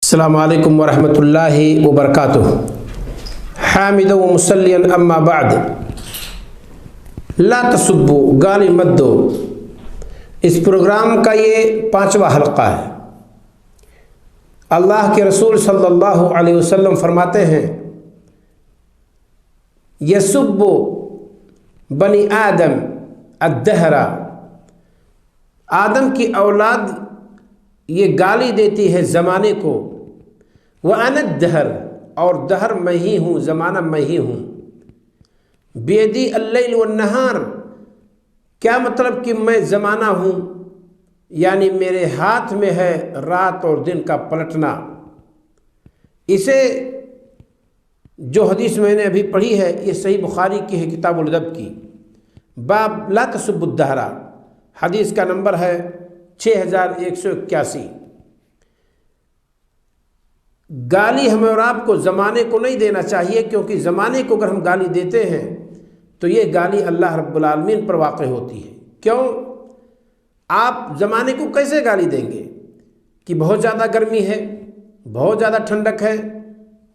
السلام علیکم ورحمۃ اللہ وبرکاتہ۔ حامد و مسلین اما بعد، لا تسبو، گالی مت دو۔ اس پروگرام کا یہ 5واں حلقہ ہے۔ اللہ کے رسول صلی اللہ علیہ وسلم فرماتے ہیں، یسب بنی آدم الدہر، آدم کی اولاد یہ گالی دیتی ہے زمانے کو، وَأَنَا الدَّهْرُ، اور دہر میں ہی ہوں، زمانہ میں ہی ہوں۔ بِيَدِي اللَّيْلُ وَالنَّهَارُ، کیا مطلب کہ میں زمانہ ہوں، یعنی میرے ہاتھ میں ہے رات اور دن کا پلٹنا۔ اسے جو حدیث میں نے ابھی پڑھی ہے یہ صحیح بخاری کی ہے، کتاب الادب کی، باب لا تسب الدہر، حدیث کا نمبر ہے 6181۔ گالی ہمیں اور آپ کو زمانے کو نہیں دینا چاہیے، کیونکہ زمانے کو اگر ہم گالی دیتے ہیں تو یہ گالی اللہ رب العالمین پر واقع ہوتی ہے۔ کیوں؟ آپ زمانے کو کیسے گالی دیں گے کہ بہت زیادہ گرمی ہے، بہت زیادہ ٹھنڈک ہے،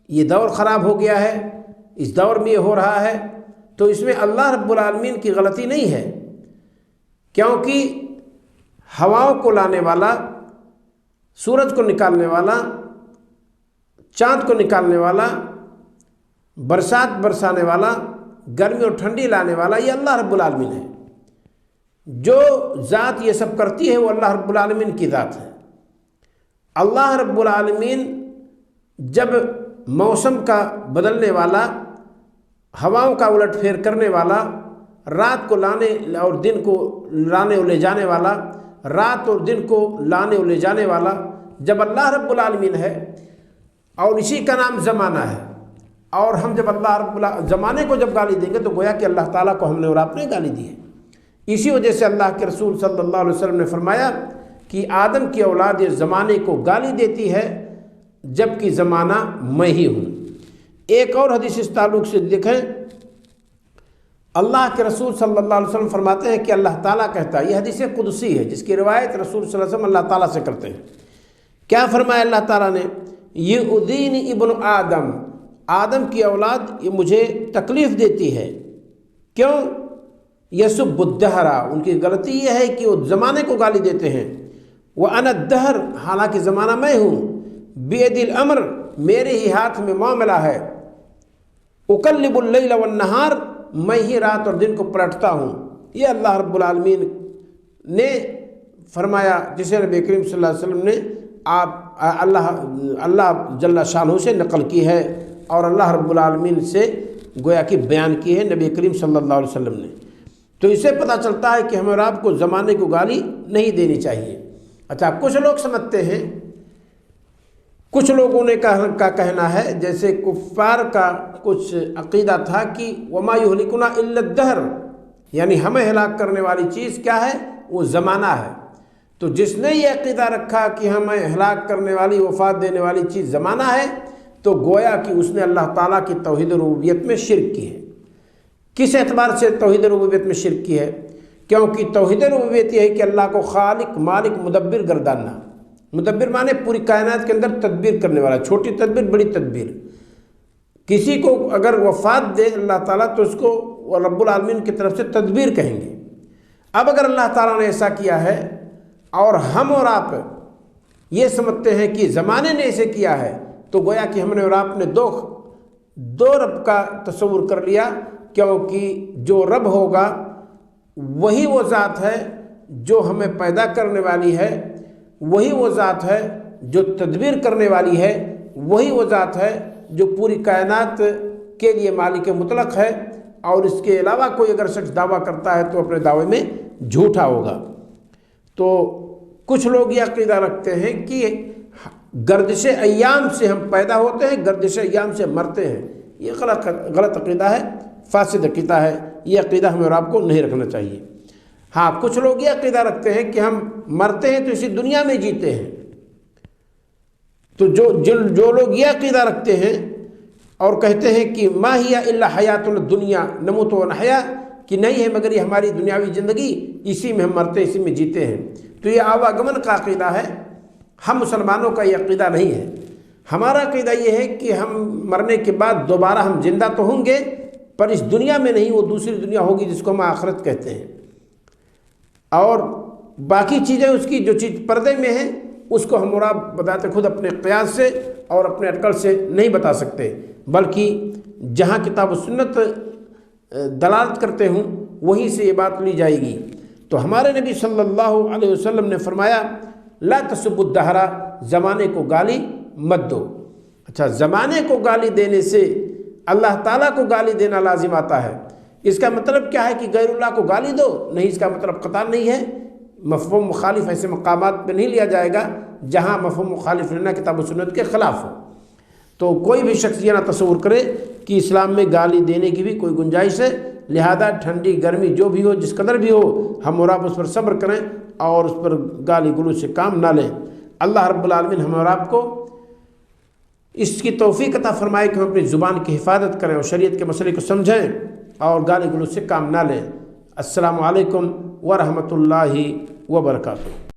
یہ دور خراب ہو گیا ہے، اس دور میں یہ ہو رہا ہے، تو اس میں اللہ رب العالمین کی غلطی نہیں ہے، کیونکہ ہواؤں کو لانے والا، سورج کو نکالنے والا، چاند کو نکالنے والا، برسات برسانے والا، گرمی اور ٹھنڈی لانے والا، یہ اللہ رب العالمین ہے۔ جو ذات یہ سب کرتی ہے وہ اللہ رب العالمین کی ذات ہے۔ اللہ رب العالمین جب موسم کا بدلنے والا، ہواؤں کا الٹ پھیر کرنے والا، رات کو لانے اور دن کو لانے اور لے جانے والا، رات اور دن کو لانے اور لے جانے والا جب اللہ رب العالمین ہے، اور اسی کا نام زمانہ ہے، اور ہم جب اللہ رب زمانے کو جب گالی دیں گے تو گویا کہ اللہ تعالیٰ کو ہم نے اور آپ نے گالی دی ہے۔ اسی وجہ سے اللہ کے رسول صلی اللہ علیہ وسلم نے فرمایا کہ آدم کی اولاد یہ زمانے کو گالی دیتی ہے جبکہ زمانہ میں ہی ہوں۔ ایک اور حدیث اس تعلق سے دیکھیں، اللہ کے رسول صلی اللہ علیہ وسلم فرماتے ہیں کہ اللہ تعالیٰ کہتا ہے، یہ حدیث قدسی ہے جس کی روایت رسول صلی اللہ علیہ وسلم اللہ تعالیٰ سے کرتے ہیں۔ کیا فرمایا اللہ تعالیٰ نے؟ یؤذینی ابن آدم، آدم کی اولاد یہ مجھے تکلیف دیتی ہے۔ کیوں؟ یسب الدہر، ان کی غلطی یہ ہے کہ وہ زمانے کو گالی دیتے ہیں۔ وَأَنَا الدَّهْرُ، حالانکہ زمانہ میں ہوں۔ بِيَدِ الْأَمْرُ، میرے ہی ہاتھ میں معاملہ ہے۔ اُقَلِّبُ اللَّيْلَ وَالنَّهَارَ، میں ہی رات اور دن کو پلٹتا ہوں۔ یہ اللہ رب العالمین نے فرمایا، جسے نبی کریم صلی اللہ علیہ وسلم نے اللہ جل شانہ سے نقل کی ہے، اور اللہ رب العالمین سے گویا کہ بیان کی ہے نبی کریم صلی اللہ علیہ وسلم نے۔ تو اسے پتہ چلتا ہے کہ ہمیں اور آپ کو زمانے کو گالی نہیں دینی چاہیے۔ اچھا، کچھ لوگ سمجھتے ہیں، کچھ لوگوں نے کا کہنا ہے، جیسے کفار کا کچھ عقیدہ تھا کہ وما یہلکنا الا الدہر، یعنی ہمیں ہلاک کرنے والی چیز کیا ہے؟ وہ زمانہ ہے۔ تو جس نے یہ عقیدہ رکھا کہ ہمیں ہلاک کرنے والی، وفات دینے والی چیز زمانہ ہے، تو گویا کہ اس نے اللہ تعالیٰ کی توحید ربوبیت میں شرک کی ہے۔ کس اعتبار سے توحید ربوبیت میں شرک کی ہے؟ کیونکہ توحید ربوبیت یہ ہے کہ اللہ کو خالق، مالک، مدبر گرداننا۔ مدبر مانے پوری کائنات کے اندر تدبیر کرنے والا، چھوٹی تدبیر، بڑی تدبیر۔ کسی کو اگر وفات دے اللہ تعالیٰ تو اس کو رب العالمین کی طرف سے تدبیر کہیں گے۔ اب اگر اللہ تعالیٰ نے ایسا کیا ہے اور ہم اور آپ یہ سمجھتے ہیں کہ زمانے نے ایسے کیا ہے، تو گویا کہ ہم نے اور آپ نے دو رب کا تصور کر لیا، کیونکہ جو رب ہوگا وہی وہ ذات ہے جو ہمیں پیدا کرنے والی ہے، وہی وہ ذات ہے جو تدبیر کرنے والی ہے، وہی وہ ذات ہے جو پوری کائنات کے لیے مالک مطلق ہے، اور اس کے علاوہ کوئی اگر شخص دعویٰ کرتا ہے تو اپنے دعوے میں جھوٹا ہوگا۔ تو کچھ لوگ یہ عقیدہ رکھتے ہیں کہ گردش ایام سے ہم پیدا ہوتے ہیں، گردش ایام سے مرتے ہیں۔ یہ غلط عقیدہ ہے، فاسد عقیدہ ہے، یہ عقیدہ ہمیں اور آپ کو نہیں رکھنا چاہیے۔ ہاں، کچھ لوگ یہ عقیدہ رکھتے ہیں کہ ہم مرتے ہیں تو اسی دنیا میں جیتے ہیں۔ تو جو لوگ یہ عقیدہ رکھتے ہیں اور کہتے ہیں کہ ما ہی الا حیات الدنیا نموت و نحیا، کہ نہیں ہے مگر یہ ہماری دنیاوی زندگی، اسی میں ہم مرتے، اسی میں جیتے ہیں، تو یہ آواگمن کا عقیدہ ہے۔ ہم مسلمانوں کا یہ عقیدہ نہیں ہے۔ ہمارا عقیدہ یہ ہے کہ ہم مرنے کے بعد دوبارہ ہم زندہ تو ہوں گے، پر اس دنیا میں نہیں، وہ دوسری دنیا ہوگی جس کو ہم آخرت کہتے ہیں، اور باقی چیزیں اس کی جو چیز پردے میں ہیں اس کو ہم اور آپ بتاتے خود اپنے قیاس سے اور اپنے عقل سے نہیں بتا سکتے، بلکہ جہاں کتاب و سنت دلالت کرتے ہوں وہیں سے یہ بات لی جائے گی۔ تو ہمارے نبی صلی اللہ علیہ وسلم نے فرمایا لا تسبوا الدہر، زمانے کو گالی مت دو۔ اچھا، زمانے کو گالی دینے سے اللہ تعالیٰ کو گالی دینا لازم آتا ہے، اس کا مطلب کیا ہے کہ غیر اللہ کو گالی دو؟ نہیں، اس کا مطلب قطعا نہیں ہے۔ مفہوم مخالف ایسے مقامات پہ نہیں لیا جائے گا جہاں مفہوم مخالف لینا کتاب و سنت کے خلاف ہو۔ تو کوئی بھی شخص یہ نہ تصور کرے کہ اسلام میں گالی دینے کی بھی کوئی گنجائش ہے، لہذا ٹھنڈی گرمی جو بھی ہو، جس قدر بھی ہو، ہم اور آپ اس پر صبر کریں اور اس پر گالی گلوچ سے کام نہ لیں۔ اللہ رب العالمین ہم اور آپ کو اس کی توفیق عطا فرمائے کہ ہم اپنی زبان کی حفاظت کریں اور شریعت کے مسئلے کو سمجھیں اور گالی گلوچ سے کام نہ لیں۔ السلام علیکم ورحمۃ اللہ وبرکاتہ۔